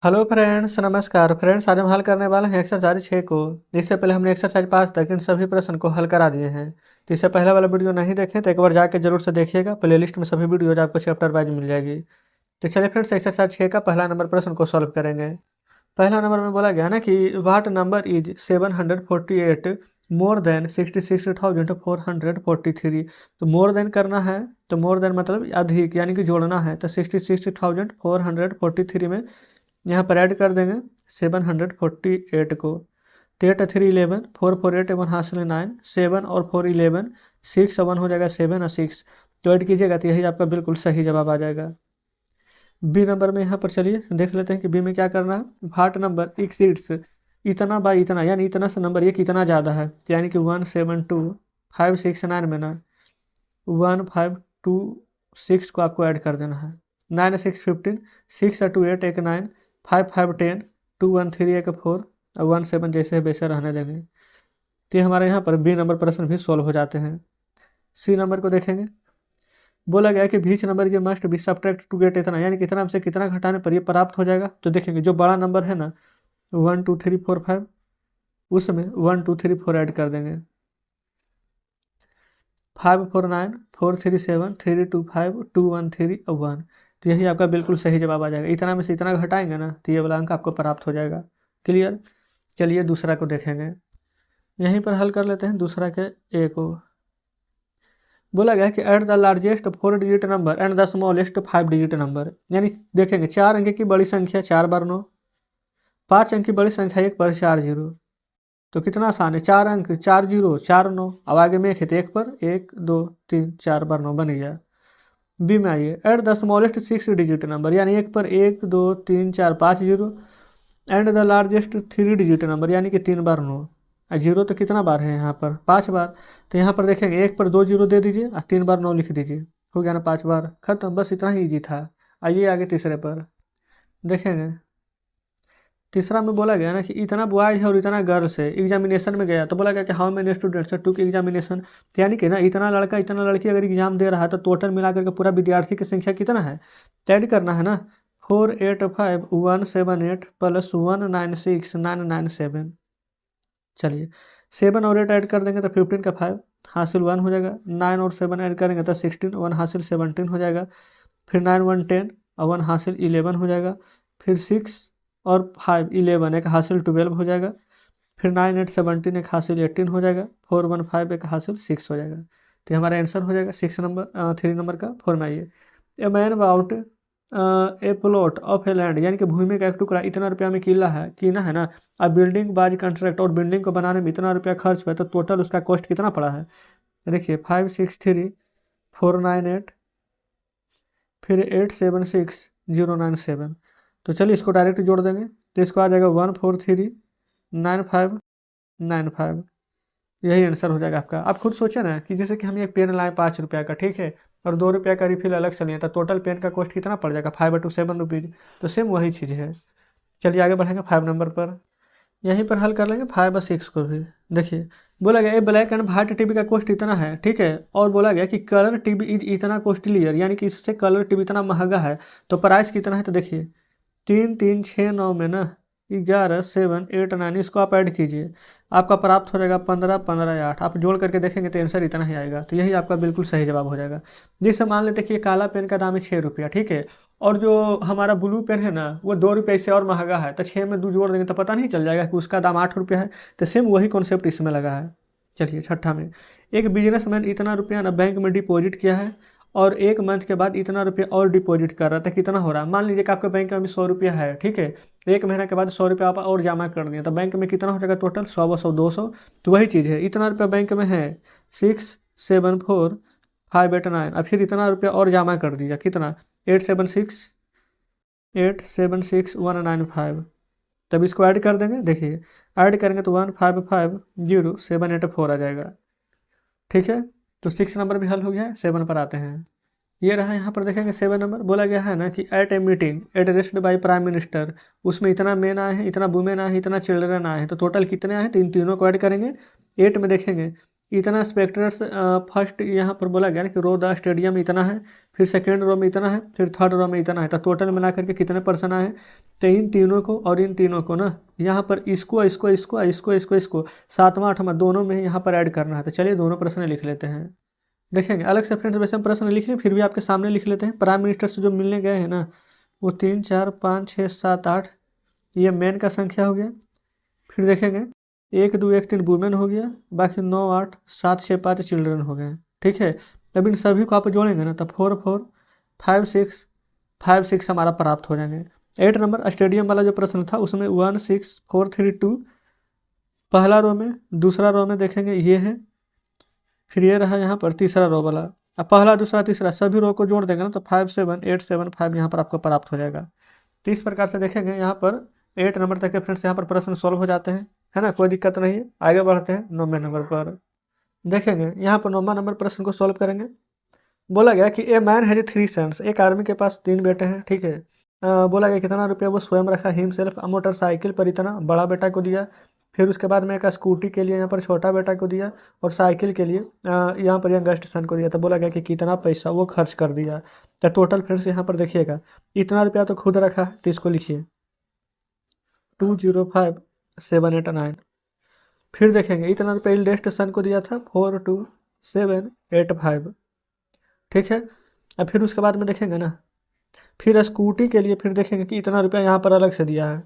Hello friends, नमस्कार friends. आज हम हल करने वाले हैं एक्सरसाइज 6 को। इससे पहले हमने एक्सरसाइज 5 तक इन सभी प्रश्न को हल करा दिए हैं। तो इससे पहले वाला वीडियो नहीं देखें तो एक बार जाके जरूर से देखिएगा। प्लेलिस्ट में सभी वीडियोज आपको चैप्टर वाइज मिल जाएगी। तो चलिए फ्रेंड्स, एक्सरसाइज 6 का पहला नंबर प्रश्न को सॉल्व करेंगे। पहला नंबर में बोला गया ना कि वाट नंबर इज 748 मोर देन 66,443। तो मोर देन करना है, तो मोर देन मतलब अधिक यानी कि जोड़ना है। तो 66,443 में यहाँ पर ऐड कर देंगे 748 को। तो 8 3 11, 4 4 8 1 हासिल 9, 7 और 4 11, 6 1 हो जाएगा 7 और 6। तो ऐड कीजिएगा तो यही आपका बिल्कुल सही जवाब आ जाएगा। बी नंबर में यहाँ पर चलिए देख लेते हैं कि बी में क्या करना है। भाट नंबर एक्सीड्स इतना बाई इतना, यानी इतना से नंबर एक इतना ज़्यादा है, यानी कि 172,569 में ना 1,526 को आपको ऐड कर देना है। 9 6 15, 6 2 8 1 9, 5 5 10, 2 1 3 1 4 और 1 7 जैसे है वैसे रहने देंगे। तो ये हमारे यहाँ पर बी नंबर प्रश्न भी सॉल्व हो जाते हैं। सी नंबर को देखेंगे। बोला गया कि बीच नंबर ये must be subtract to get इतना, यानी कितना से कितना घटाने पर ये प्राप्त हो जाएगा। तो देखेंगे जो बड़ा नंबर है ना 1 2 3 4 5, उसमें 1 2 3 4 ऐड कर देंगे। 5 4 9, 4 3 7, 3 2 5, 2 1 3 और 1। तो यही आपका बिल्कुल सही जवाब आ जाएगा। इतना में से इतना घटाएंगे ना तो ये वाला अंक आपको प्राप्त हो जाएगा। क्लियर। चलिए दूसरा को देखेंगे। यहीं पर हल कर लेते हैं दूसरा के ए को। बोला गया कि at the largest 4 digit number and the smallest 5 digit number, यानी देखेंगे 4 अंक की बड़ी संख्या 4 बार 9, 5 अंक की बड़ी संख्या 1 पर 4 जीरो। तो कितना आसान है, 4 अंक 4 जीरो 4 9, अब आगे में एक है तो 1 पर 1 2 3 4 बार 9 बन गया। बी में आइए। At the smallest 6 digit number, यानी 1 पर 1 2 3 4 5 zero and the largest 3 digit number, यानी कि 3 बार 9। जीरो तो कितना बार है यहाँ पर 5 बार। तो यहाँ पर देखेंगे 1 पर 2 जीरो दे दीजिए और 3 बार 9 लिख दीजिए, हो गया ना 5 बार, खत्म। बस इतना ही ईजी था। आइए आगे तीसरे पर देखेंगे। तीसरा में बोला गया ना कि इतना बॉयज है और इतना गर्ल्स है, एग्जामिनेशन में गया तो बोला गया कि how many students took examination. यानी कि ना इतना लड़का इतना लड़की अगर एग्जाम दे रहा है तो टोटल मिलाकर के पूरा विद्यार्थी की संख्या कितना है, ऐड करना है ना। 4 8 5 1 7 8 प्लस 1 9 6 9 9 7। चलिए 7 और 8 ऐड कर देंगे तो 15 का 5 हासिल 1 हो जाएगा। 9 और 7 ऐड करेंगे तो 16, 1 हासिल 17 हो जाएगा। फिर 9 1 10 और 1 हासिल 11 हो जाएगा। फिर 6 और 5 11, एक हासिल 12 हो जाएगा। फिर 9 8 17, एक हासिल 18 हो जाएगा। 4 1 5, एक हासिल 6 हो जाएगा। तो हमारा आंसर हो जाएगा 6 नंबर 3 नंबर का। 4 में आइए। A man about A plot of a land, यानी कि भूमि का एक टुकड़ा इतना रुपया में किला है कीना है ना। अब बिल्डिंग बाज कंट्रैक्ट, और बिल्डिंग को बनाने में इतना रुपया खर्च हुआ, तो टोटल उसका कॉस्ट कितना पड़ा है। देखिए 563,498, फिर 876,097। तो चलिए इसको डायरेक्ट जोड़ देंगे तो इसको आ जाएगा 143,9595। यही आंसर हो जाएगा आपका। आप खुद सोचे ना कि जैसे कि हम एक पेन लाए 5 रुपया का, ठीक है, और 2 रुपया का रिफिल अलग से लिए, तो टोटल पेन का कॉस्ट कितना पड़ जाएगा, 5/7 रुपीज़। तो सेम वही चीज़ है। चलिए आगे बढ़ेंगे 5 नंबर पर। यहीं पर हल कर लेंगे 5 और 6 को भी। देखिए बोला गया ए ब्लैक एंड व्हाइट टीवी का कॉस्ट इतना है, ठीक है, और बोला गया कि कलर टीवी इतना कॉस्टलियर, यानी कि इससे कलर टीवी इतना महंगा है। तो प्राइस कितना है, तो देखिए 3 3 6 9 में ना 11 7 8 9, इसको आप ऐड कीजिए, आपका प्राप्त हो जाएगा 15 15 8। आप जोड़ करके देखेंगे तो आंसर इतना ही आएगा। तो यही आपका बिल्कुल सही जवाब हो जाएगा। जैसे मान लेते कि ये काला पेन का दाम है 6 रुपया, ठीक है, और जो हमारा ब्लू पेन है ना वो 2 रुपये से और महंगा है, तो 6 में 2 जोड़ देंगे तो पता नहीं चल जाएगा कि उसका दाम 8 रुपया है। तो सेम वही कॉन्सेप्ट इसमें लगा है। चलिए छठा में। एक बिजनेसमैन इतना रुपया ना बैंक में डिपॉजिट किया है और 1 मंथ के बाद इतना रुपया और डिपॉजिट कर रहा था। कितना हो रहा है, मान लीजिए कि आपके बैंक में अभी 100 रुपया है, ठीक है, 1 महीना के बाद 100 रुपया आप और जमा कर दिए तो बैंक में कितना हो जाएगा टोटल 100 100 200। तो वही चीज़ है, इतना रुपया बैंक में है 674,589, और फिर इतना रुपया और जमा कर दिया, कितना 876,195। तब इसको ऐड कर देंगे। देखिए ऐड करेंगे तो 155,0784 आ जाएगा, ठीक है। तो 6 नंबर भी हल हो गया है। 7 पर आते हैं। ये रहा यहाँ पर देखेंगे 7 नंबर। बोला गया है ना कि at a meeting addressed by prime minister, उसमें इतना मेन आए हैं, इतना वुमेन आए हैं, इतना चिल्ड्रन आए हैं, तो टोटल कितने आए हैं, तो इन तीनों को ऐड करेंगे। 8 में देखेंगे इतना स्पेक्टर्स फर्स्ट यहाँ पर बोला गया ना कि रो द स्टेडियम इतना है, फिर सेकेंड रो में इतना है, फिर थर्ड रो में इतना है, तो टोटल मिला करके कितने पर्सन आए हैं। तो इन तीनों को और इन तीनों को ना यहाँ पर इसको इसको इसको इसको इसको इसको सातवां आठवां दोनों में यहाँ पर ऐड करना है। तो चलिए दोनों प्रश्न लिख लेते हैं, देखेंगे अलग से फ्रेंड्स। वैसे हम प्रश्न लिख लें, फिर भी आपके सामने लिख लेते हैं। प्राइम मिनिस्टर से जो मिलने गए हैं ना, वो 3 4 5 6 7 8, ये मैन का संख्या हो गया। फिर देखेंगे 1 2 1 3 वुमेन हो गया, बाकी 9 8 7 6 5 चिल्ड्रन हो गए। ठीक है, तब इन सभी को आप जोड़ेंगे ना, तब 4 4 5 6 5 6 हमारा प्राप्त हो जाएंगे। 8 नंबर स्टेडियम वाला जो प्रश्न था उसमें 1 6 4 3 2 पहला रो में, दूसरा रो में देखेंगे ये है, फिर ये रहा यहाँ पर तीसरा रो वाला। अब पहला दूसरा तीसरा सभी रो को जोड़ देंगे ना, तो 5 7 8 7 5 यहाँ पर आपको प्राप्त हो जाएगा। तो इस प्रकार से देखेंगे यहाँ पर 8 नंबर तक के फ्रेंड्स यहाँ पर प्रश्न सॉल्व हो जाते हैं, है ना, कोई दिक्कत नहीं है। आगे बढ़ते हैं 9वें नंबर पर, देखेंगे यहाँ पर 9वां नंबर प्रश्न को सॉल्व करेंगे। बोला गया कि ए मैन हैज 3 सन्स, एक आदमी के पास 3 बेटे हैं। ठीक है, बोला गया कितना रुपया वो स्वयं रखा हिमसेल्फ, मोटरसाइकिल पर इतना बड़ा बेटा को दिया, फिर उसके बाद में एक स्कूटी के लिए यहाँ पर छोटा बेटा को दिया, और साइकिल के लिए यहाँ पर यंगस्ट सन को दिया। तो बोला गया कि कितना पैसा वो खर्च कर दिया। तो टोटल फ्रेंड्स यहाँ पर देखिएगा, इतना रुपया तो खुद रखा है, तो इसको लिखिए 205 7 8 9। फिर देखेंगे इतना रुपया इल्डेस्ट सन को दिया था 42785। ठीक है, अब फिर उसके बाद में देखेंगे ना, फिर स्कूटी के लिए फिर देखेंगे कि इतना रुपया यहाँ पर अलग से दिया है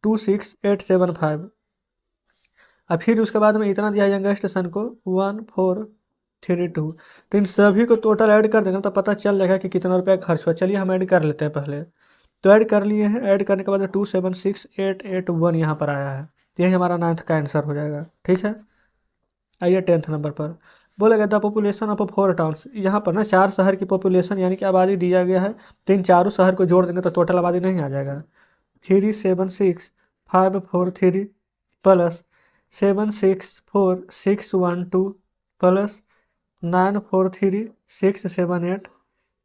26875। अब फिर उसके बाद में इतना दिया यंगेस्ट सन को 1432। तो इन सभी को टोटल ऐड कर देंगे तो पता चल जाएगा कि कितना रुपया खर्च हुआ। चलिए हम ऐड कर लेते हैं पहले। तो ऐड कर लिए हैं, ऐड करने के बाद 276881 यहाँ पर आया है, तो यही हमारा 9th का आंसर हो जाएगा। ठीक है, आइए 10th नंबर पर। बोला गया द पॉपुलेशन ऑफ 4 टाउन्स, यहाँ पर ना 4 शहर की पॉपुलेशन यानी कि आबादी दिया गया है, तो इन चारों शहर को जोड़ देंगे तो टोटल आबादी नहीं आ जाएगा। 376543 प्लस 764612 प्लस 943678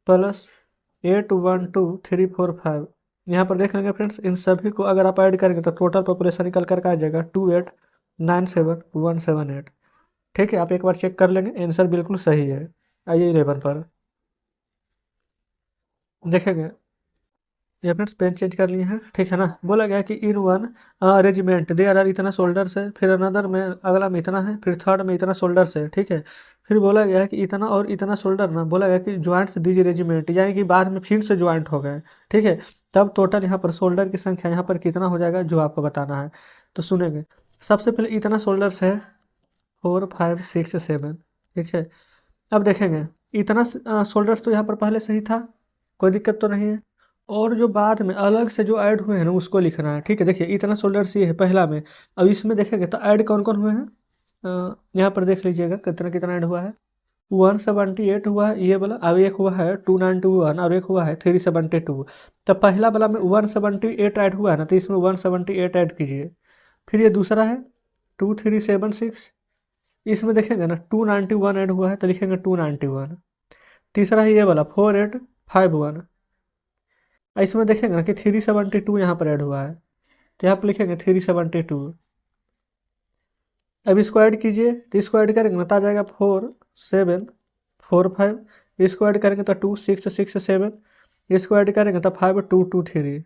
प्लस 812345। यहाँ पर देख लेंगे फ्रेंड्स, इन सभी को अगर आप ऐड करेंगे तो टोटल पॉपुलेशन निकल कर आ जाएगा 2897178। ठीक है, आप एक बार चेक कर लेंगे, आंसर बिल्कुल सही है। आइए 11 पर देखेंगे। ये फ्रेंड्स पेन चेंज कर लिए हैं, ठीक है ना। बोला गया कि in one regiment there are इतना सोल्डर्स है, फिर अनदर में अगला में इतना है, फिर थर्ड में इतना सोल्डर्स है। ठीक है, फिर बोला गया है कि इतना और इतना सोल्डर ना, बोला गया कि ज्वाइंट्स दीजिए रेजिमेंट, यानी कि बाद में फिर से ज्वाइंट हो गए। ठीक है, तब टोटल यहाँ पर सोल्डर की संख्या यहाँ पर कितना हो जाएगा जो आपको बताना है। तो सुनेंगे, सबसे पहले इतना सोल्डर्स है 4 5 6 7। ठीक है, अब देखेंगे इतना सोल्डर्स तो यहाँ पर पहले सही था, कोई दिक्कत तो नहीं है, और जो बाद में अलग से जो ऐड हुए हैं ना उसको लिखना है। ठीक है, देखिए इतना सोल्डर्स ये है पहला में, अब इसमें देखेंगे तो ऐड कौन कौन हुए हैं, यहाँ पर देख लीजिएगा कितना कितना ऐड हुआ है। 178 हुआ है ये वाला, अब एक हुआ है 291 और एक हुआ है 372। तो पहला वाला में 178 ऐड हुआ है ना, तो इसमें 178 ऐड कीजिए। फिर ये दूसरा है 2376, इसमें देखेंगे ना 291 ऐड हुआ है, तो लिखेंगे 291। तीसरा है ये वाला 4851, इसमें देखेंगे ना कि 372 यहाँ पर ऐड हुआ है, तो यहाँ पर लिखेंगे 372। अब इसको ऐड कीजिए, तो इसको ऐड करेंगे ना तो आ जाएगा 4745, इसको ऐड करेंगे तो 2667, इसको ऐड करेंगे तो 5223।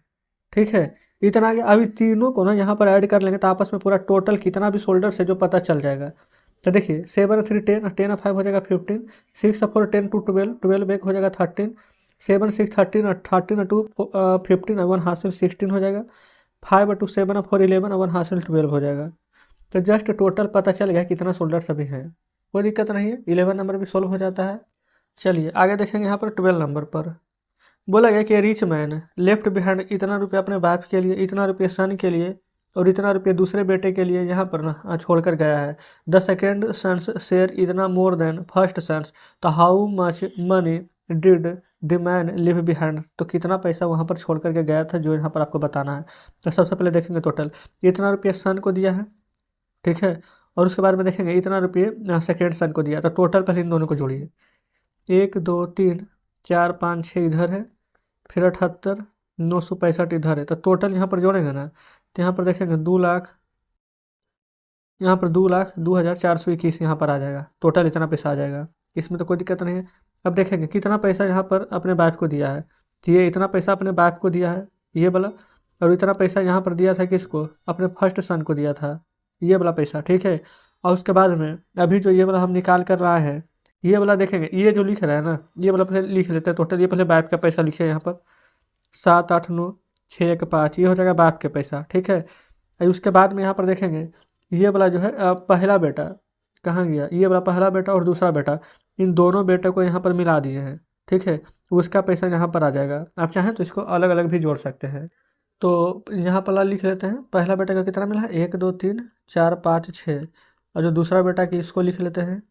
ठीक है, इतना आ गया। अभी तीनों को ना यहाँ पर ऐड कर लेंगे तो आपस में पूरा टोटल कितना भी सोल्डर से जो पता चल जाएगा। तो देखिए 7 और 3 10, 10 और 5 हो जाएगा 15, 6 और 4 10 2 12, 12 एक हो जाएगा 13, 7 6 13 और 13 और 2 15 और 1 हासिल 16 हो जाएगा, 5 और 2 7 और 4 11 और 1 हासिल 12 हो जाएगा। तो जस्ट टोटल पता चल गया कितना सोल्डर सभी है, कोई दिक्कत नहीं है। 11 नंबर भी सोल्व हो जाता है। चलिए आगे देखेंगे यहाँ पर 12 नंबर पर। बोला गया कि रिच मैन लेफ्ट बिहाइंड इतना रुपया अपने बाप के लिए, इतना रुपया सन के लिए और इतना रुपया दूसरे बेटे के लिए यहाँ पर ना छोड़ कर गया है। द सेकेंड सन्स शेयर इतना मोर देन फर्स्ट सन्स, तो how much money did the man live behind, तो कितना पैसा वहाँ पर छोड़ करके गया था जो यहाँ पर आपको बताना है। तो सबसे पहले देखेंगे टोटल, इतना रुपया सन को दिया है। ठीक है, और उसके बाद में देखेंगे इतना रुपये सेकेंड सन को दिया, तो टोटल पहले इन दोनों को जोड़िए, 1 2 3 4 5 6 इधर है, फिर 78 965 इधर है, तो टोटल यहाँ पर जोड़ेंगे ना तो यहाँ पर देखेंगे यहाँ पर 2,02,421 यहाँ पर आ जाएगा, टोटल इतना पैसा आ जाएगा। इसमें तो कोई दिक्कत नहीं है। अब देखेंगे कितना पैसा यहाँ पर अपने बाप को दिया है, तो ये इतना पैसा अपने बाप को दिया है ये वाला, और इतना पैसा यहाँ पर दिया था किसको, अपने फर्स्ट सन को दिया था ये वाला पैसा, ठीक है। और उसके बाद में अभी जो ये वाला हम निकाल कर रहा है, ये वाला देखेंगे, ये जो लिख रहा है ना, ये वाला पहले लिख लेते हैं टोटल। ये पहले बाप का पैसा लिखे यहाँ पर 7,8,9,6,1,5, ये हो जाएगा बाप के पैसा, ठीक है। और उसके बाद में यहाँ पर देखेंगे ये वाला जो है पहला बेटा कहाँ गया, ये वाला पहला बेटा और दूसरा बेटा, इन दोनों बेटों को यहाँ पर मिला दिए हैं, ठीक है। उसका पैसा यहाँ पर आ जाएगा। आप चाहें तो इसको अलग अलग भी जोड़ सकते हैं। तो यहाँ पर लिख लेते हैं, पहला बेटा का कितना मिला है, 1 2 3 4 5 6, और जो दूसरा बेटा की इसको लिख लेते हैं।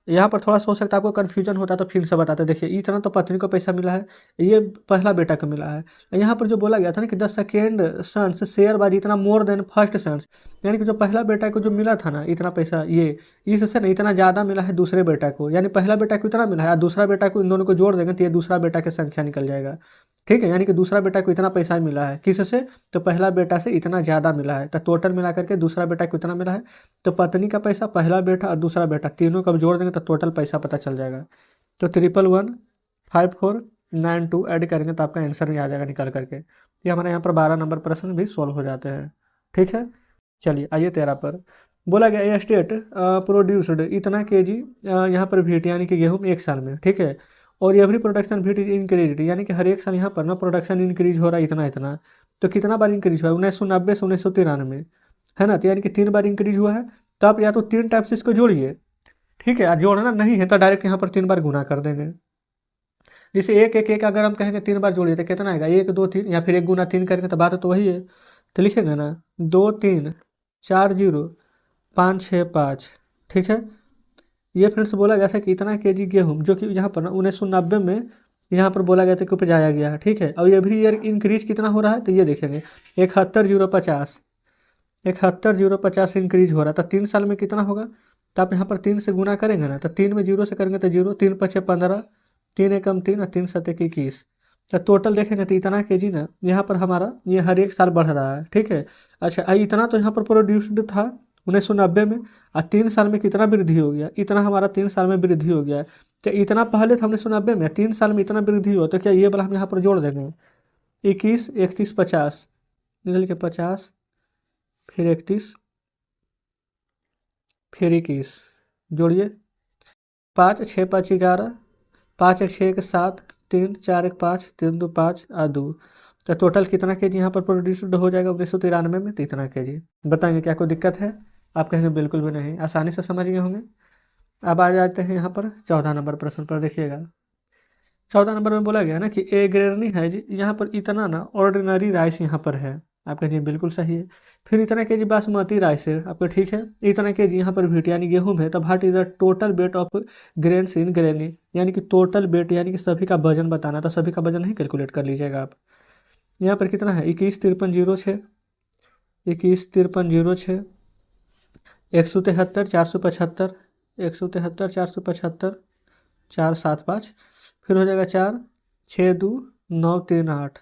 यहाँ पर थोड़ा सा हो सकता है आपको कन्फ्यूजन होता है, तो फिर से बताते हैं। देखिए इतना तो पत्नी को पैसा मिला है, ये पहला बेटा को मिला है। यहाँ पर जो बोला गया था ना कि the second sons share by इतना मोर देन फर्स्ट सन्स, यानी कि जो पहला बेटा को जो मिला था ना इतना पैसा, ये इससे ना इतना ज़्यादा मिला है दूसरे बेटा को, यानी पहला बेटा को इतना मिला है और दूसरा बेटा को, इन दोनों को जोड़ देंगे तो ये दूसरा बेटा की संख्या निकल जाएगा, ठीक है। यानी कि दूसरा बेटा को इतना पैसा मिला है किससे, तो पहला बेटा से इतना ज़्यादा मिला है, तो टोटल मिला करके दूसरा बेटा को इतना मिला है। तो पत्नी का पैसा, पहला बेटा और दूसरा बेटा, तीनों का जोड़ देंगे तो टोटल पैसा पता चल जाएगा। तो 11,154,92 ऐड करेंगे तो आपका आंसर भी आ जाएगा निकल करके। ये हमारे यहाँ पर 12 नंबर प्रश्न भी सॉल्व हो जाते हैं, ठीक है। चलिए आइए 13 पर बोला गया ए स्टेट प्रोड्यूस्ड इतना केजी यहाँ पर व्हीट यानी कि गेहूँ एक साल में, ठीक है। और every production wheat is increase, यानी कि हर एक साल यहाँ पर ना प्रोडक्शन इंक्रीज हो रहा है इतना इतना। तो कितना बार इंक्रीज हुआ है, 1990 से 1993, है ना। तो यानी कि 3 बार इंक्रीज हुआ है। तो आप या तो 3 टाइप से इसको जोड़िए, ठीक है। जोड़ना नहीं है तो डायरेक्ट यहाँ पर 3 बार गुना कर देंगे। जैसे एक एक एक अगर हम कहेंगे 3 बार जोड़िए तो कितना आएगा, 1 2 3, या फिर 1 गुना 3 करेंगे तो बात तो वही है। तो लिखेंगे ना 2 3 4 0 5 6 5, ठीक है। ये फ्रेंड्स बोला गया था कि इतना केजी गेहूँ, जो कि यहाँ पर ना 1990 में यहाँ पर बोला गया था कि उपजाया गया है, ठीक है। और एवरी ईयर इंक्रीज कितना हो रहा है, तो ये देखेंगे 71,050, 71,050 इंक्रीज हो रहा है। तो 3 साल में कितना होगा, तो आप यहाँ पर 3 से गुना करेंगे ना, तो 3 में 0 से करेंगे तो 0, 3 5 15, 3 एकम 3 और 3 7 21। तो टोटल देखेंगे तो इतना केजी ना यहाँ पर हमारा ये हर एक साल बढ़ रहा है, ठीक है। अच्छा इतना तो यहाँ पर प्रोड्यूस्ड था 1990 में, और 3 साल में कितना वृद्धि हो गया, इतना हमारा 3 साल में वृद्धि हो गया है। तो इतना पहले था 1990 में, 3 साल में इतना वृद्धि हुआ, तो क्या ये वाला हम यहाँ पर जोड़ देंगे 21 31 50, निकल के 50, फिर 31, फिर 21, जोड़िए 5 6 5 11, 5 1 6 1 7, 3 4 1 5, 3 2 5 और 2। तो टोटल कितना केजी यहाँ पर प्रोड्यूस्ड हो जाएगा 1993 में, तो इतना केजी। बताएंगे क्या कोई दिक्कत है, आप कहेंगे बिल्कुल भी नहीं, आसानी से समझ गए होंगे। अब आ जाते हैं यहाँ पर 14 नंबर प्रश्न पर। देखिएगा 14 नंबर में बोला गया ना कि ए ग्रेनी है जी, यहाँ पर इतना ना ऑर्डिनरी राइस यहाँ पर है, आपका जी बिल्कुल सही है। फिर इतना केजी बासमती राइस है आपका, ठीक है। इतना केजी यहाँ पर व्हीट यानी गेहूँ है। तो what is the total weight of grains in granny, यानी कि टोटल वेट यानी कि सभी का वजन बताना था, सभी का वजन नहीं कैलकुलेट कर लीजिएगा आप। यहाँ पर कितना है 21,53,06, 21,53,06, 173 475, 173 475, 475, फिर हो जाएगा 4 6 2 9 3 8,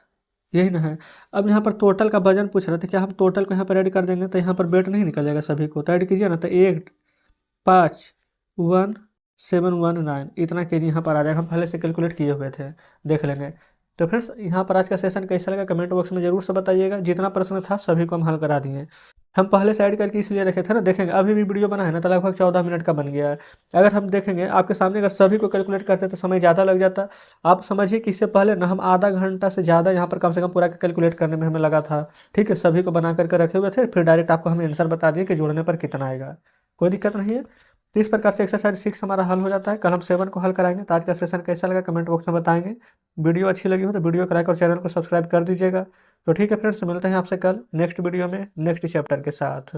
यही ना है। अब यहाँ पर टोटल का वजन पूछ रहा था, क्या हम टोटल को यहाँ पर ऐड कर देंगे तो यहाँ पर वेट नहीं निकल जाएगा सभी को, तो ऐड कीजिए ना। तो 8,5,1,719 इतना केजी यहाँ पर आ जाएगा, हम पहले से कैलकुलेट किए हुए थे, देख लेंगे। तो फ्रेंड्स यहाँ पर आज का सेशन कैसा लगा कमेंट बॉक्स में जरूर से बताइएगा। जितना प्रश्न था सभी को हम हल करा दिए, हम पहले से ऐड करके इसलिए रखे थे ना। देखेंगे अभी भी वीडियो बना है ना तो लगभग 14 मिनट का बन गया है। अगर हम देखेंगे आपके सामने अगर सभी को कैलकुलेट करते तो समय ज़्यादा लग जाता। आप समझिए कि इससे पहले ना हम आधा घंटा से ज़्यादा यहाँ पर कम से कम पूरा कैलकुलेट करने में हमें लगा था, ठीक है। सभी को बना करके रखे हुए थे, फिर डायरेक्ट आपको हमें आंसर बता दिए कि जोड़ने पर कितना आएगा, कोई दिक्कत नहीं है। तो इस प्रकार से एक्सरसाइज 6 हमारा हल हो जाता है। कल हम 7 को हल कराएंगे। तो आज का सेशन कैसा लगा कमेंट बॉक्स में बताएंगे। वीडियो अच्छी लगी हो तो वीडियो को लाइक और चैनल को सब्सक्राइब कर दीजिएगा। तो ठीक है फ्रेंड्स, मिलते हैं आपसे कल नेक्स्ट वीडियो में नेक्स्ट चैप्टर के साथ।